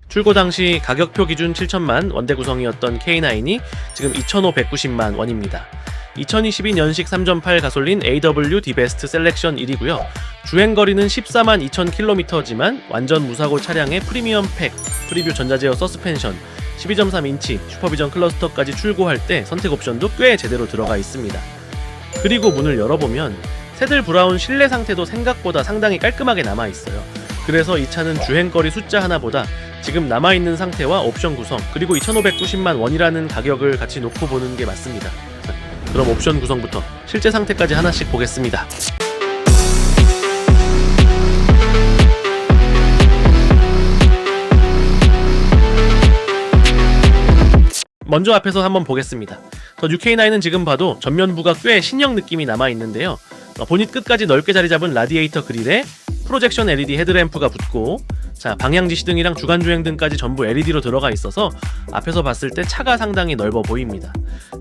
출고 당시 가격표 기준 7천만 원대 구성이었던 K9이 지금 2,590만 원입니다. 2022년식 3.8 가솔린 AWD 베스트 셀렉션 1이고요. 주행거리는 14만 2,000km지만 완전 무사고 차량의 프리미엄 팩, 프리뷰 전자제어 서스펜션, 12.3인치 슈퍼비전 클러스터까지 출고할 때 선택 옵션도 꽤 제대로 들어가 있습니다. 그리고 문을 열어보면 새들 브라운 실내 상태도 생각보다 상당히 깔끔하게 남아있어요. 그래서 이 차는 주행거리 숫자 하나보다 지금 남아있는 상태와 옵션 구성, 그리고 2,590만 원이라는 가격을 같이 놓고 보는 게 맞습니다. 자, 그럼 옵션 구성부터 실제 상태까지 하나씩 보겠습니다. 먼저 앞에서 한번 보겠습니다. 저 UK9은 지금 봐도 전면부가 꽤 신형 느낌이 남아있는데요. 보닛 끝까지 넓게 자리 잡은 라디에이터 그릴에 프로젝션 LED 헤드램프가 붙고, 자, 방향지시등이랑 주간주행등까지 전부 LED로 들어가 있어서 앞에서 봤을 때 차가 상당히 넓어 보입니다.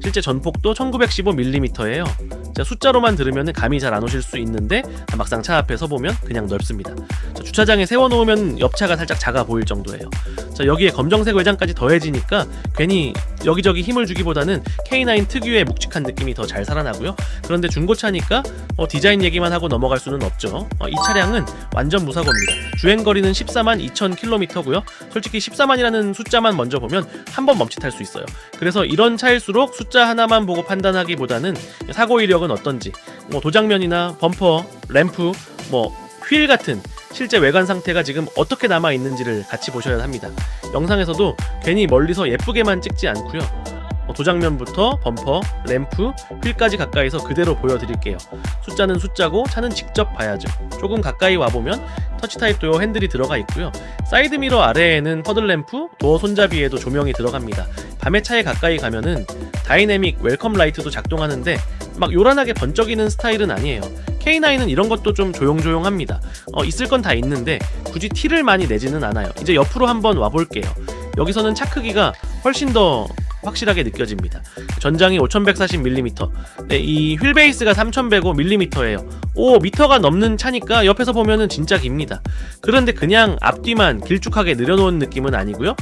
실제 전폭도 1915mm예요. 자, 숫자로만 들으면 감이 잘 안 오실 수 있는데 막상 차 앞에 서보면 그냥 넓습니다. 자, 주차장에 세워놓으면 옆차가 살짝 작아 보일 정도예요. 자, 여기에 검정색 외장까지 더해지니까 괜히 여기저기 힘을 주기보다는 K9 특유의 묵직한 느낌이 더 잘 살아나고요. 그런데 중고차니까 디자인 얘기만 하고 넘어갈 수는 없죠. 이 차량은 완전 무사고입니다. 주행거리는 14만 2,000km고요. 솔직히 14만이라는 숫자만 먼저 보면 한번 멈칫할 수 있어요. 그래서 이런 차일수록 숫자 하나만 보고 판단하기보다는 사고 이력은 어떤지, 도장면이나 범퍼, 램프, 휠 같은 실제 외관 상태가 지금 어떻게 남아 있는지를 같이 보셔야 합니다. 영상에서도 괜히 멀리서 예쁘게만 찍지 않고요. 도장면부터 범퍼, 램프, 휠까지 가까이서 그대로 보여드릴게요. 숫자는 숫자고 차는 직접 봐야죠. 조금 가까이 와보면 터치 타입 도어 핸들이 들어가 있고요. 사이드미러 아래에는 퍼들램프, 도어 손잡이에도 조명이 들어갑니다. 밤에 차에 가까이 가면은 다이내믹 웰컴 라이트도 작동하는데 막 요란하게 번쩍이는 스타일은 아니에요. K9은 이런 것도 좀 조용조용합니다. 있을 건 다 있는데 굳이 티를 많이 내지는 않아요. 이제 옆으로 한번 와볼게요. 여기서는 차 크기가 훨씬 더 확실하게 느껴집니다. 전장이 5140mm, 네, 이 휠베이스가 3105mm예요. 5m가 넘는 차니까 옆에서 보면은 진짜 깁니다. 그런데 그냥 앞뒤만 길쭉하게 늘여놓은 느낌은 아니고요.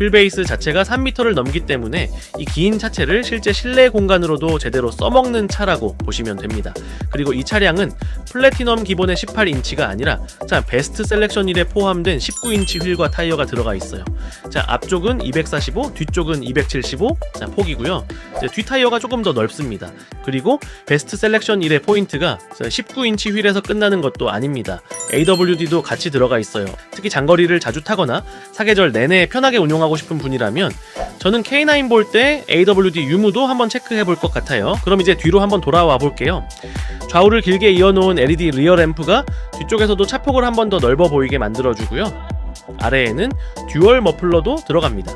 휠베이스 자체가 3m를 넘기 때문에 이 긴 차체를 실제 실내 공간으로도 제대로 써먹는 차라고 보시면 됩니다. 그리고 이 차량은 플래티넘 기본의 18인치가 아니라 베스트 셀렉션 1에 포함된 19인치 휠과 타이어가 들어가 있어요. 자, 앞쪽은 245, 뒤쪽은 275 폭이고요. 뒤 타이어가 조금 더 넓습니다. 그리고 베스트 셀렉션 1의 포인트가 19인치 휠에서 끝나는 것도 아닙니다. AWD도 같이 들어가 있어요. 특히 장거리를 자주 타거나 사계절 내내 편하게 운용하고 싶은 분이라면 저는 K9 볼 때 AWD 유무도 한번 체크해 볼 것 같아요. 그럼 이제 뒤로 한번 돌아와 볼게요. 좌우를 길게 이어놓은 LED 리어 램프가 뒤쪽에서도 차폭을 한번 더 넓어 보이게 만들어주고요. 아래에는 듀얼 머플러도 들어갑니다.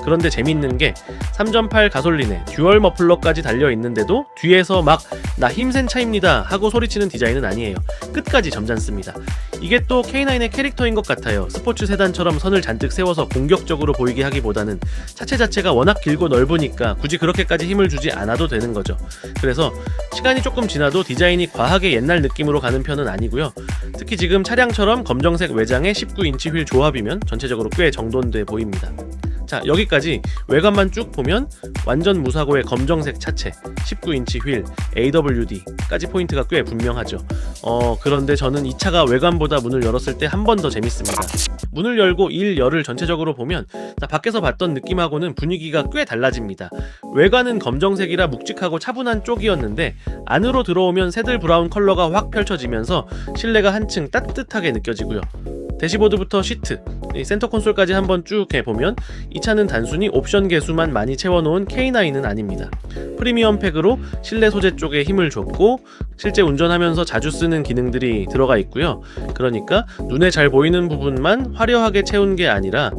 그런데 재밌는 게 3.8 가솔린에 듀얼 머플러까지 달려있는데도 뒤에서 막 나 힘센 차입니다 하고 소리치는 디자인은 아니에요. 끝까지 점잖습니다. 이게 또 K9의 캐릭터인 것 같아요. 스포츠 세단처럼 선을 잔뜩 세워서 공격적으로 보이게 하기보다는 차체 자체가 워낙 길고 넓으니까 굳이 그렇게까지 힘을 주지 않아도 되는 거죠. 그래서 시간이 조금 지나도 디자인이 과하게 옛날 느낌으로 가는 편은 아니고요. 특히 지금 차량처럼 검정색 외장에 19인치 휠 조합이면 전체적으로 꽤 정돈돼 보입니다. 자, 여기까지 외관만 쭉 보면 완전 무사고의 검정색 차체, 19인치 휠, AWD까지 포인트가 꽤 분명하죠. 그런데 저는 이 차가 외관보다 문을 열었을 때 한 번 더 재밌습니다. 문을 열고 일열을 전체적으로 보면 밖에서 봤던 느낌하고는 분위기가 꽤 달라집니다. 외관은 검정색이라 묵직하고 차분한 쪽이었는데 안으로 들어오면 새들 브라운 컬러가 확 펼쳐지면서 실내가 한층 따뜻하게 느껴지고요. 대시보드부터 시트, 센터 콘솔까지 한번 쭉 해보면 이 차는 단순히 옵션 개수만 많이 채워놓은 K9은 아닙니다. 프리미엄 팩으로 실내 소재 쪽에 힘을 줬고 실제 운전하면서 자주 쓰는 기능들이 들어가 있고요. 그러니까 눈에 잘 보이는 부분만 화려하게 채운 게 아니라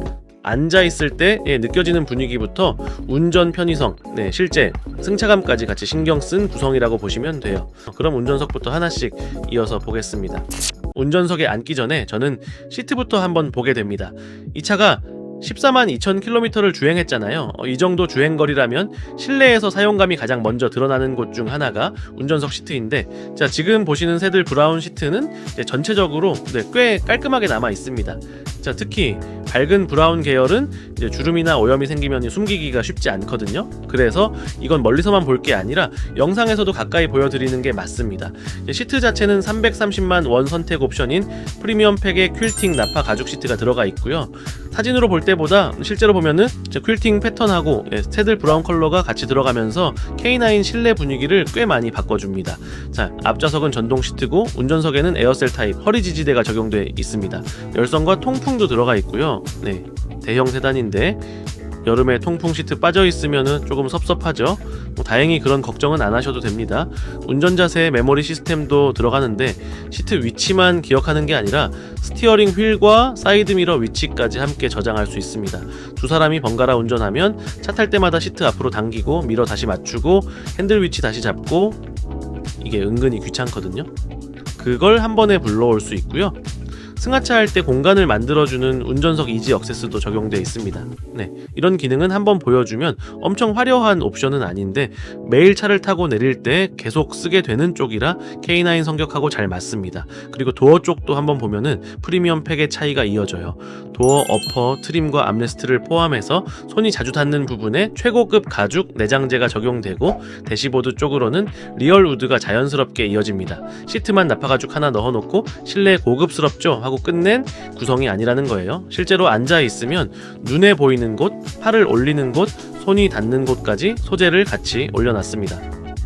앉아있을 때 느껴지는 분위기부터 운전 편의성, 실제 승차감까지 같이 신경 쓴 구성이라고 보시면 돼요. 그럼 운전석부터 하나씩 이어서 보겠습니다. 운전석에 앉기 전에 저는 시트부터 한번 보게 됩니다. 이 차가 142,000km를 주행했잖아요. 이 정도 주행거리라면 실내에서 사용감이 가장 먼저 드러나는 곳 중 하나가 운전석 시트인데, 자, 지금 보시는 새들 브라운 시트는 전체적으로 꽤 깔끔하게 남아 있습니다. 자, 특히 밝은 브라운 계열은 이제 주름이나 오염이 생기면 숨기기가 쉽지 않거든요. 그래서 이건 멀리서만 볼 게 아니라 영상에서도 가까이 보여드리는 게 맞습니다. 시트 자체는 330만 원 선택 옵션인 프리미엄 팩에 퀼팅 나파 가죽 시트가 들어가 있고요. 사진으로 볼 때보다 실제로 보면은 퀼팅 패턴하고 새들 브라운 컬러가 같이 들어가면서 K9 실내 분위기를 꽤 많이 바꿔줍니다. 자, 앞좌석은 전동 시트고 운전석에는 에어셀 타입 허리 지지대가 적용되어 있습니다. 열선과 통풍도 들어가 있고요. 네, 대형 세단인데 여름에 통풍 시트 빠져 있으면 조금 섭섭하죠. 다행히 그런 걱정은 안 하셔도 됩니다. 운전자세 메모리 시스템도 들어가는데 시트 위치만 기억하는 게 아니라 스티어링 휠과 사이드미러 위치까지 함께 저장할 수 있습니다. 두 사람이 번갈아 운전하면 차 탈 때마다 시트 앞으로 당기고 미러 다시 맞추고 핸들 위치 다시 잡고, 이게 은근히 귀찮거든요. 그걸 한 번에 불러올 수 있고요. 승하차 할 때 공간을 만들어주는 운전석 이지 액세스도 적용되어 있습니다. 네, 이런 기능은 한번 보여주면 엄청 화려한 옵션은 아닌데 매일 차를 타고 내릴 때 계속 쓰게 되는 쪽이라 K9 성격하고 잘 맞습니다. 그리고 도어 쪽도 한번 보면은 프리미엄 팩의 차이가 이어져요. 도어 어퍼, 트림과 암레스트를 포함해서 손이 자주 닿는 부분에 최고급 가죽 내장재가 적용되고, 대시보드 쪽으로는 리얼 우드가 자연스럽게 이어집니다. 시트만 나파 가죽 하나 넣어놓고 실내 고급스럽죠 하고 끝낸 구성이 아니라는 거예요. 실제로 앉아 있으면 눈에 보이는 곳, 팔을 올리는 곳, 손이 닿는 곳까지 소재를 같이 올려놨습니다.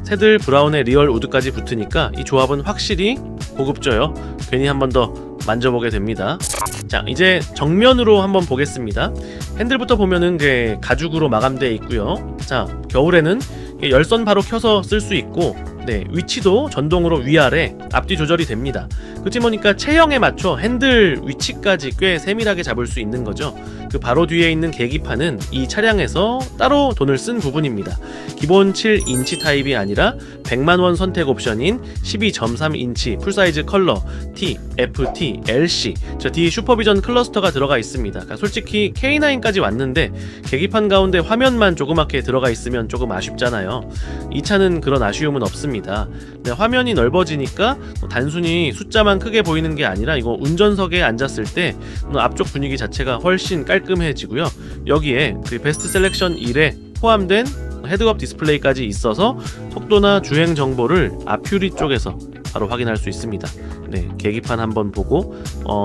새들 브라운에 리얼 우드까지 붙으니까 이 조합은 확실히 고급져요. 괜히 한 번 더 만져보게 됩니다. 자, 이제 정면으로 한번 보겠습니다. 핸들부터 보면은 가죽으로 마감되어 있고요. 자, 겨울에는 열선 바로 켜서 쓸 수 있고, 네, 위치도 전동으로 위아래 앞뒤 조절이 됩니다. 그치 보니까 체형에 맞춰 핸들 위치까지 꽤 세밀하게 잡을 수 있는 거죠. 그 바로 뒤에 있는 계기판은 이 차량에서 따로 돈을 쓴 부분입니다. 기본 7인치 타입이 아니라 100만원 선택 옵션인 12.3인치 풀사이즈 컬러 T, FT, LC, 저 D 슈퍼비전 클러스터가 들어가 있습니다. 그러니까 솔직히 K9까지 왔는데 계기판 가운데 화면만 조그맣게 들어가 있으면 조금 아쉽잖아요. 이 차는 그런 아쉬움은 없습니다. 화면이 넓어지니까 단순히 숫자만 크게 보이는 게 아니라 이거 운전석에 앉았을 때 앞쪽 분위기 자체가 훨씬 깔끔해지고요. 여기에 그 베스트 셀렉션 1에 포함된 헤드업 디스플레이까지 있어서 속도나 주행 정보를 앞유리 쪽에서 바로 확인할 수 있습니다. 네, 계기판 한번 보고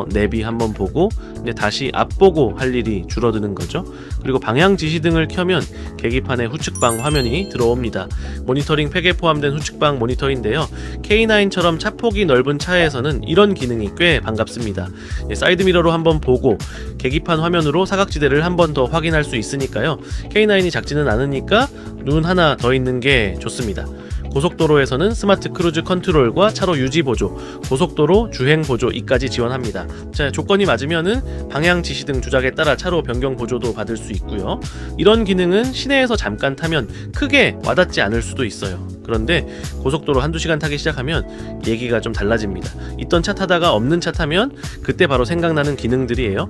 내비 한번 보고 이제 다시 앞 보고 할 일이 줄어드는 거죠. 그리고 방향 지시등을 켜면 계기판에 후측방 화면이 들어옵니다. 모니터링 팩에 포함된 후측방 모니터인데요. K9처럼 차폭이 넓은 차에서는 이런 기능이 꽤 반갑습니다. 사이드미러로 한번 보고 계기판 화면으로 사각지대를 한 번 더 확인할 수 있으니까요. K9이 작지는 않으니까 눈 하나 더 있는 게 좋습니다. 고속도로에서는 스마트 크루즈 컨트롤과 차로 유지 보조, 고속도로 주행 보조 이까지 지원합니다. 자, 조건이 맞으면은 방향 지시등 조작에 따라 차로 변경 보조도 받을 수 있고요. 이런 기능은 시내에서 잠깐 타면 크게 와닿지 않을 수도 있어요. 그런데 고속도로 한두 시간 타기 시작하면 얘기가 좀 달라집니다. 있던 차 타다가 없는 차 타면 그때 바로 생각나는 기능들이에요.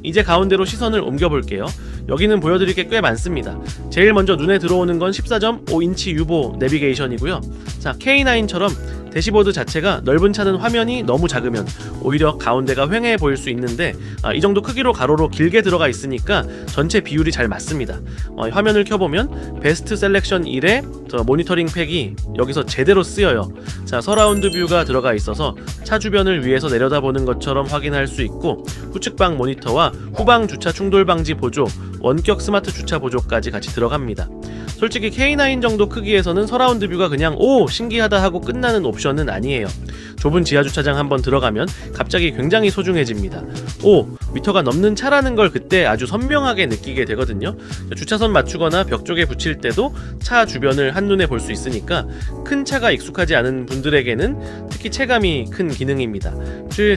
이제 가운데로 시선을 옮겨볼게요. 여기는 보여드릴 게 꽤 많습니다. 제일 먼저 눈에 들어오는 건 14.5인치 유보 내비게이션이고요. 자, K9처럼 대시보드 자체가 넓은 차는 화면이 너무 작으면 오히려 가운데가 휑해 보일 수 있는데 이 정도 크기로 가로로 길게 들어가 있으니까 전체 비율이 잘 맞습니다. 화면을 켜보면 베스트 셀렉션 1에 모니터링 팩이 여기서 제대로 쓰여요. 자, 서라운드 뷰가 들어가 있어서 차 주변을 위에서 내려다보는 것처럼 확인할 수 있고, 후측방 모니터와 후방 주차 충돌 방지 보조, 원격 스마트 주차 보조까지 같이 들어갑니다. 솔직히 K9 정도 크기에서는 서라운드 뷰가 그냥 오 신기하다 하고 끝나는 옵션은 아니에요. 좁은 지하주차장 한번 들어가면 갑자기 굉장히 소중해집니다. 오, 미터가 넘는 차라는 걸 그때 아주 선명하게 느끼게 되거든요. 주차선 맞추거나 벽 쪽에 붙일 때도 차 주변을 한눈에 볼 수 있으니까 큰 차가 익숙하지 않은 분들에게는 특히 체감이 큰 기능입니다.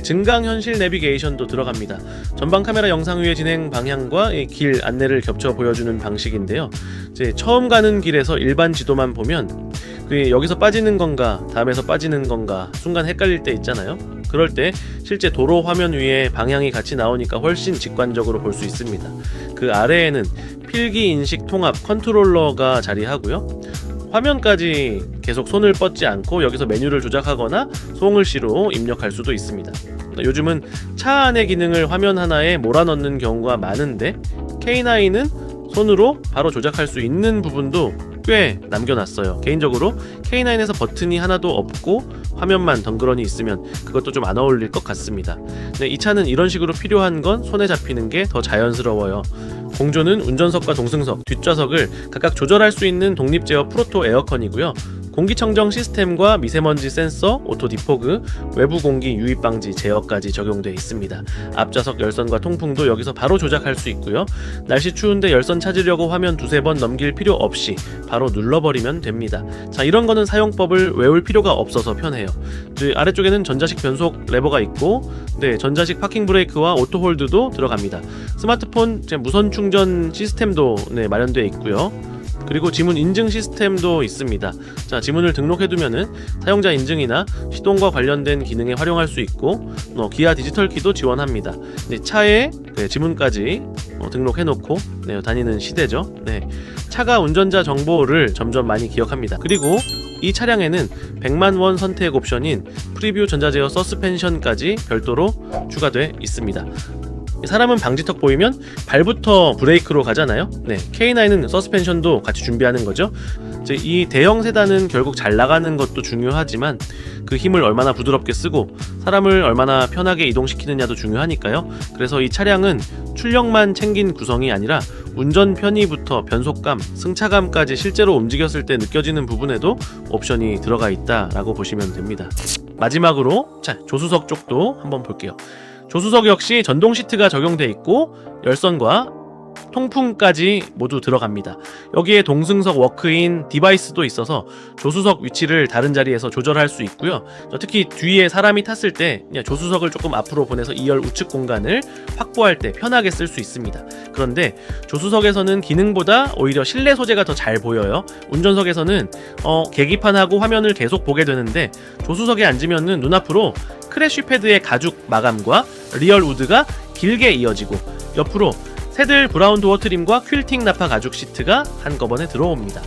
증강현실 내비게이션도 들어갑니다. 전방 카메라 영상 위의 진행 방향과 길 안내를 겹쳐 보여주는 방식인데요. 이제 처음 가는 길에서 일반 지도만 보면 여기서 빠지는 건가 다음에서 빠지는 건가 순간 헷갈릴 때 있잖아요. 그럴 때 실제 도로 화면 위에 방향이 같이 나오니까 훨씬 직관적으로 볼 수 있습니다. 그 아래에는 필기 인식 통합 컨트롤러가 자리하고요. 화면까지 계속 손을 뻗지 않고 여기서 메뉴를 조작하거나 송글씨로 입력할 수도 있습니다. 요즘은 차 안의 기능을 화면 하나에 몰아넣는 경우가 많은데 K9은 손으로 바로 조작할 수 있는 부분도 꽤 남겨놨어요. 개인적으로 K9에서 버튼이 하나도 없고 화면만 덩그러니 있으면 그것도 좀 안 어울릴 것 같습니다. 근데 이 차는 이런 식으로 필요한 건 손에 잡히는 게 더 자연스러워요. 공조는 운전석과 동승석, 뒷좌석을 각각 조절할 수 있는 독립 제어 프로토 에어컨이고요. 공기청정 시스템과 미세먼지 센서, 오토 디포그, 외부 공기 유입 방지 제어까지 적용되어 있습니다. 앞좌석 열선과 통풍도 여기서 바로 조작할 수 있고요. 날씨 추운데 열선 찾으려고 화면 두세 번 넘길 필요 없이 바로 눌러버리면 됩니다. 자, 이런 거는 사용법을 외울 필요가 없어서 편해요. 아래쪽에는 전자식 변속 레버가 있고, 전자식 파킹 브레이크와 오토 홀드도 들어갑니다. 스마트폰 무선 충전 시스템도 마련되어 있고요. 그리고 지문 인증 시스템도 있습니다. 자, 지문을 등록해두면은 사용자 인증이나 시동과 관련된 기능에 활용할 수 있고, 기아 디지털 키도 지원합니다. 차에 지문까지 등록해놓고 다니는 시대죠. 차가 운전자 정보를 점점 많이 기억합니다. 그리고 이 차량에는 100만 원 선택 옵션인 프리뷰 전자제어 서스펜션까지 별도로 추가돼 있습니다. 사람은 방지턱 보이면 발부터 브레이크로 가잖아요. K9은 서스펜션도 같이 준비하는 거죠. 이 대형 세단은 결국 잘 나가는 것도 중요하지만 그 힘을 얼마나 부드럽게 쓰고 사람을 얼마나 편하게 이동시키느냐도 중요하니까요. 그래서 이 차량은 출력만 챙긴 구성이 아니라 운전 편의부터 변속감, 승차감까지 실제로 움직였을 때 느껴지는 부분에도 옵션이 들어가 있다라고 보시면 됩니다. 마지막으로 조수석 쪽도 한번 볼게요. 조수석 역시 전동 시트가 적용돼 있고 열선과 통풍까지 모두 들어갑니다. 여기에 동승석 워크인 디바이스도 있어서 조수석 위치를 다른 자리에서 조절할 수 있고요. 특히 뒤에 사람이 탔을 때 조수석을 조금 앞으로 보내서 2열 우측 공간을 확보할 때 편하게 쓸 수 있습니다. 그런데 조수석에서는 기능보다 오히려 실내 소재가 더 잘 보여요. 운전석에서는 계기판하고 화면을 계속 보게 되는데 조수석에 앉으면은 눈앞으로 크래쉬 패드의 가죽 마감과 리얼 우드가 길게 이어지고 옆으로 새들 브라운 도어 트림과 퀼팅 나파 가죽 시트가 한꺼번에 들어옵니다.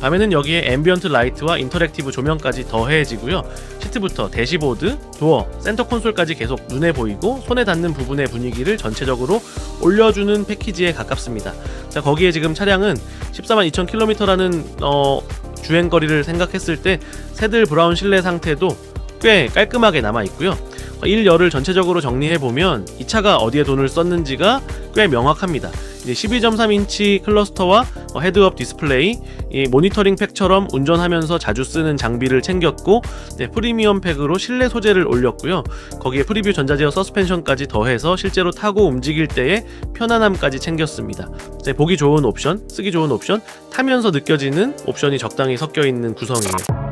밤에는 여기에 앰비언트 라이트와 인터랙티브 조명까지 더해지고요. 시트부터 대시보드, 도어, 센터 콘솔까지 계속 눈에 보이고 손에 닿는 부분의 분위기를 전체적으로 올려주는 패키지에 가깝습니다. 자, 거기에 지금 차량은 14만 2,000km라는 주행거리를 생각했을 때 새들 브라운 실내 상태도 꽤 깔끔하게 남아있고요. 1열을 전체적으로 정리해보면 이 차가 어디에 돈을 썼는지가 꽤 명확합니다. 12.3인치 클러스터와 헤드업 디스플레이, 이 모니터링 팩처럼 운전하면서 자주 쓰는 장비를 챙겼고, 프리미엄 팩으로 실내 소재를 올렸고요. 거기에 프리뷰 전자제어 서스펜션까지 더해서 실제로 타고 움직일 때의 편안함까지 챙겼습니다. 보기 좋은 옵션, 쓰기 좋은 옵션, 타면서 느껴지는 옵션이 적당히 섞여있는 구성이에요.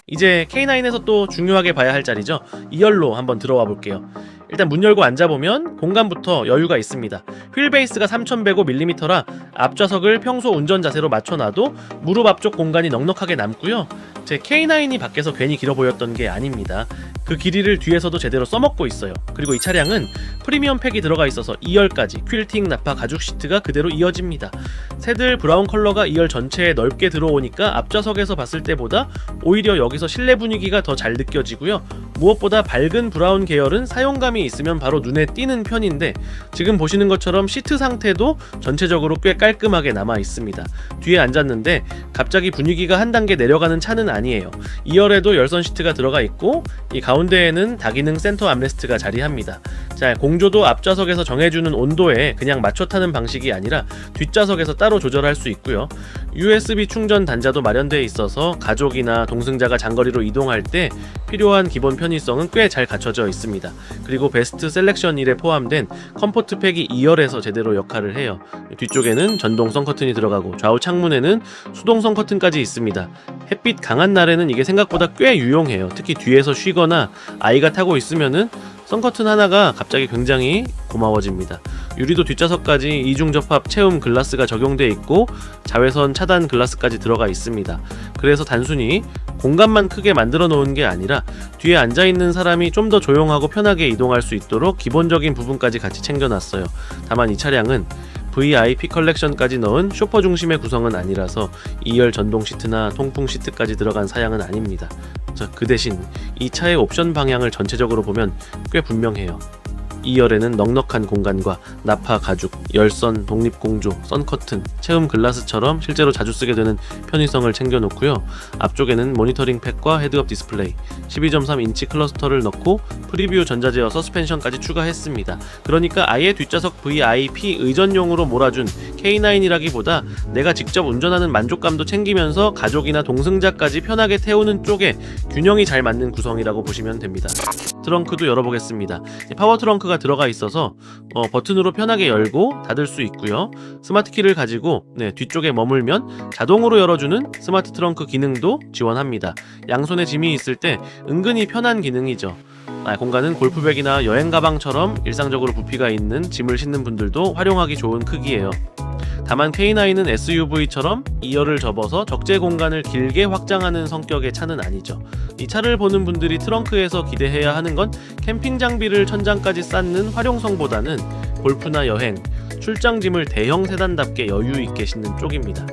이제 K9에서 또 중요하게 봐야 할 자리죠. 2열로 한번 들어와 볼게요. 일단 문 열고 앉아보면 공간부터 여유가 있습니다. 휠 베이스가 3105mm라 앞좌석을 평소 운전 자세로 맞춰놔도 무릎 앞쪽 공간이 넉넉하게 남고요. 제 K9이 밖에서 괜히 길어 보였던 게 아닙니다. 그 길이를 뒤에서도 제대로 써먹고 있어요. 그리고 이 차량은 프리미엄 팩이 들어가 있어서 2열까지 퀼팅 나파 가죽 시트가 그대로 이어집니다. 새들 브라운 컬러가 2열 전체에 넓게 들어오니까 앞좌석에서 봤을 때보다 오히려 여기서 실내 분위기가 더 잘 느껴지고요. 무엇보다 밝은 브라운 계열은 사용감이 있으면 바로 눈에 띄는 편인데 지금 보시는 것처럼 시트 상태도 전체적으로 꽤 깔끔하게 남아 있습니다. 뒤에 앉았는데 갑자기 분위기가 한 단계 내려가는 차는 아니에요. 2열에도 열선 시트가 들어가 있고 이 가운데에는 다기능 센터 암레스트가 자리합니다. 자, 공조도 앞좌석에서 정해주는 온도에 그냥 맞춰 타는 방식이 아니라 뒷좌석에서 따로 조절할 수 있고요. USB 충전 단자도 마련되어 있어서 가족이나 동승자가 장거리로 이동할 때 필요한 기본 편의성은 꽤 잘 갖춰져 있습니다. 그리고 베스트 셀렉션 1에 포함된 컴포트 팩이 2열에서 제대로 역할을 해요. 뒤쪽에는 전동성 커튼이 들어가고 좌우 창문에는 수동성 커튼까지 있습니다. 햇빛 강한 날에는 이게 생각보다 꽤 유용해요. 특히 뒤에서 쉬거나 아이가 타고 있으면은 선커튼 하나가 갑자기 굉장히 고마워집니다. 유리도 뒷좌석까지 이중 접합 체움 글라스가 적용돼 있고 자외선 차단 글라스까지 들어가 있습니다. 그래서 단순히 공간만 크게 만들어 놓은 게 아니라 뒤에 앉아 있는 사람이 좀 더 조용하고 편하게 이동할 수 있도록 기본적인 부분까지 같이 챙겨놨어요. 다만 이 차량은 VIP 컬렉션까지 넣은 쇼퍼 중심의 구성은 아니라서 2열 전동 시트나 통풍 시트까지 들어간 사양은 아닙니다. 그 대신 이 차의 옵션 방향을 전체적으로 보면 꽤 분명해요. 2열에는 넉넉한 공간과 나파 가죽, 열선, 독립공조, 선커튼, 체움 글라스처럼 실제로 자주 쓰게 되는 편의성을 챙겨놓고요. 앞쪽에는 모니터링 팩과 헤드업 디스플레이, 12.3인치 클러스터를 넣고 프리뷰 전자제어 서스펜션까지 추가했습니다. 그러니까 아예 뒷좌석 VIP 의전용으로 몰아준 K9이라기보다 내가 직접 운전하는 만족감도 챙기면서 가족이나 동승자까지 편하게 태우는 쪽에 균형이 잘 맞는 구성이라고 보시면 됩니다. 트렁크도 열어보겠습니다. 파워 트렁크가 들어가 있어서 버튼으로 편하게 열고 닫을 수 있고요. 스마트 키를 가지고 뒤쪽에 머물면 자동으로 열어주는 스마트 트렁크 기능도 지원합니다. 양손에 짐이 있을 때 은근히 편한 기능이죠. 공간은 골프백이나 여행 가방처럼 일상적으로 부피가 있는 짐을 싣는 분들도 활용하기 좋은 크기예요. 다만 K9은 SUV처럼 2열을 접어서 적재 공간을 길게 확장하는 성격의 차는 아니죠. 이 차를 보는 분들이 트렁크에서 기대해야 하는 건 캠핑 장비를 천장까지 쌓는 활용성보다는 골프나 여행, 출장짐을 대형 세단답게 여유 있게 싣는 쪽입니다.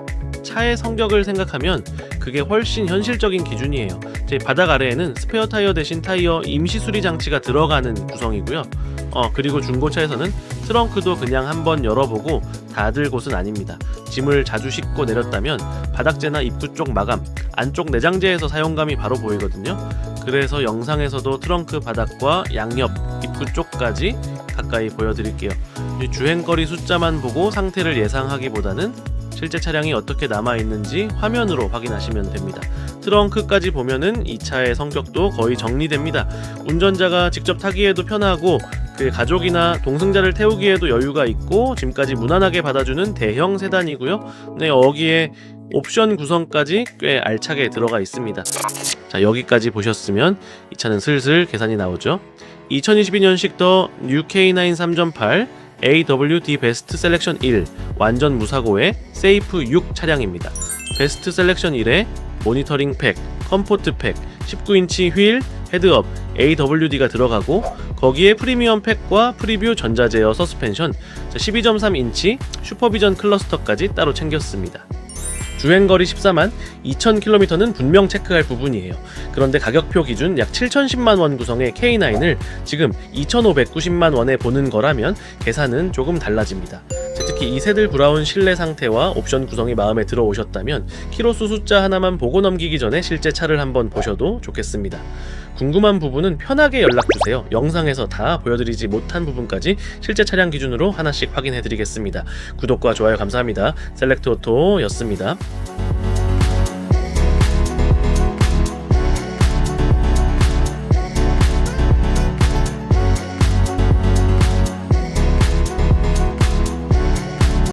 차의 성격을 생각하면 그게 훨씬 현실적인 기준이에요. 제 바닥 아래에는 스페어 타이어 대신 타이어 임시 수리 장치가 들어가는 구성이고요. 그리고 중고차에서는 트렁크도 그냥 한번 열어보고 닫을 곳은 아닙니다. 짐을 자주 싣고 내렸다면 바닥재나 입구 쪽 마감, 안쪽 내장재에서 사용감이 바로 보이거든요. 그래서 영상에서도 트렁크 바닥과 양옆, 입구 쪽까지 가까이 보여드릴게요. 주행거리 숫자만 보고 상태를 예상하기보다는 실제 차량이 어떻게 남아있는지 화면으로 확인하시면 됩니다. 트렁크까지 보면은 이 차의 성격도 거의 정리됩니다. 운전자가 직접 타기에도 편하고 가족이나 동승자를 태우기에도 여유가 있고 짐까지 무난하게 받아주는 대형 세단이고요. 여기에 옵션 구성까지 꽤 알차게 들어가 있습니다. 자, 여기까지 보셨으면 이 차는 슬슬 계산이 나오죠. 2022년식 더 뉴 K9 3.8 AWD 베스트 셀렉션 1 완전 무사고의 세이프 6 차량입니다. 베스트 셀렉션 1에 모니터링 팩, 컴포트 팩, 19인치 휠, 헤드업, AWD가 들어가고 거기에 프리미엄 팩과 프리뷰 전자제어 서스펜션, 12.3인치 슈퍼비전 클러스터까지 따로 챙겼습니다. 주행거리 14만 2,000km는 분명 체크할 부분이에요. 그런데 가격표 기준 약 7,010만원 구성의 K9을 지금 2,590만원에 보는 거라면 계산은 조금 달라집니다. 특히 이세들 브라운 실내 상태와 옵션 구성이 마음에 들어 오셨다면 키로수 숫자 하나만 보고 넘기기 전에 실제 차를 한번 보셔도 좋겠습니다. 궁금한 부분은 편하게 연락주세요. 영상에서 다 보여드리지 못한 부분까지 실제 차량 기준으로 하나씩 확인해드리겠습니다. 구독과 좋아요 감사합니다. 셀렉트 오토였습니다.